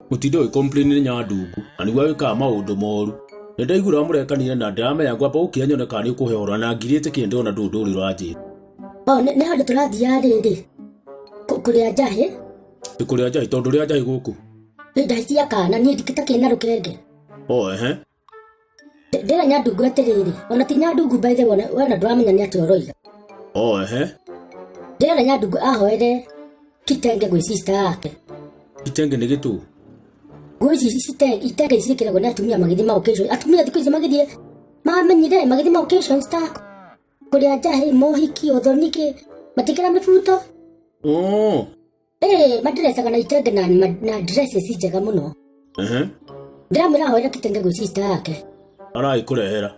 Mutindo wi complain ni Nyandungu ani gwa wika maundu moru ndaigura murekanire na ndamenya ngwamba ukianyone kani ukuhehora na ngirite kinde ona ndunduri rwaji ne handu turathia riri kuria njahi kuria njahi tondu ria njahi guku ndaitia kana ni ndikita kina rukenge ndira Nyandungu atiriri ona ti Nyandungu by the way wana ndramenya ni atoroiga ndira Nyandungu ahoere kitenge gwi sister yake kitenge ni gitu Gozi itege isirikira gona atumia magithima occasion atumia thiko ici magithie mamenyire magithima occasion stack kuria njahi mohiki uthoniki matikira mifuto madiresa na itege na dresses njega muno ndiramwira hoera kitenge gwi sister yake arai kurehera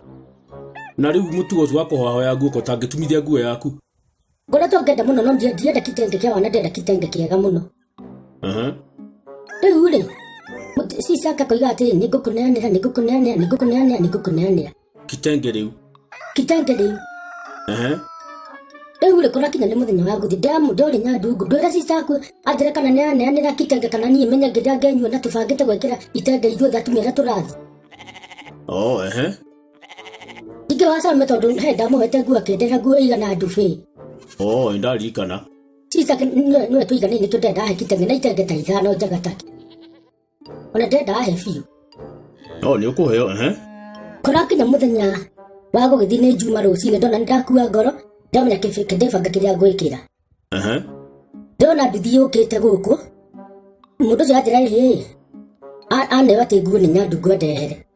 na riu mutugo ucio wako hoya guko tangitumithia nguo yaku ngona tongenda muno no ndienda kitenge kia wana ndienda kitenge kiega muno riu ri sisaka koiga atiri nigukuneanira kitenge riu ule kora kinya ni muthenya wa guthi damu ndori Nyandungu ndwira sisaku athira kana neanira kitenge kana ni menya ngira ngenywa na tubangite gwekira itenge ithuothe atumira turathi ige wasa metondu he ndamuhete nguo akendera nguo igana ndubi indarikana sisaka nwe tuigane ni tudenda he kitenge na itenge ta ithano njaga taki ona ndenda he biu ni ukuheo kora kinya muthenya wa guthi ni njuma rucine ndona ndakua ngoro ndamenya kibika ndebanga kiria ngwikira ndona nduthi yukite guku mundu ucio athira aneo ati nguo ni Nyandungu ndehere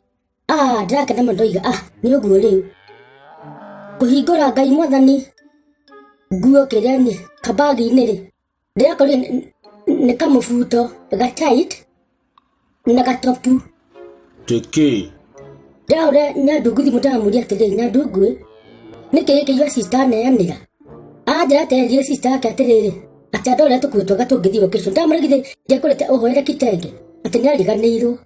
ndakena muno ndoiga ni uguo riu kuhingura Ngai mwathani nguo kiria ni kabagi-ini ri ndirakorire ni kamubuto ga tight na gatopu tiki ndaura Nyandungu thimu ndamuria atiri Nyandungu niki kiyo sister neanira njira terie sister yake atiriri ati andore tukwitwo gatungithi occasion ndamurigithe ngekurite uhoere kitenge ati ni ariganirwo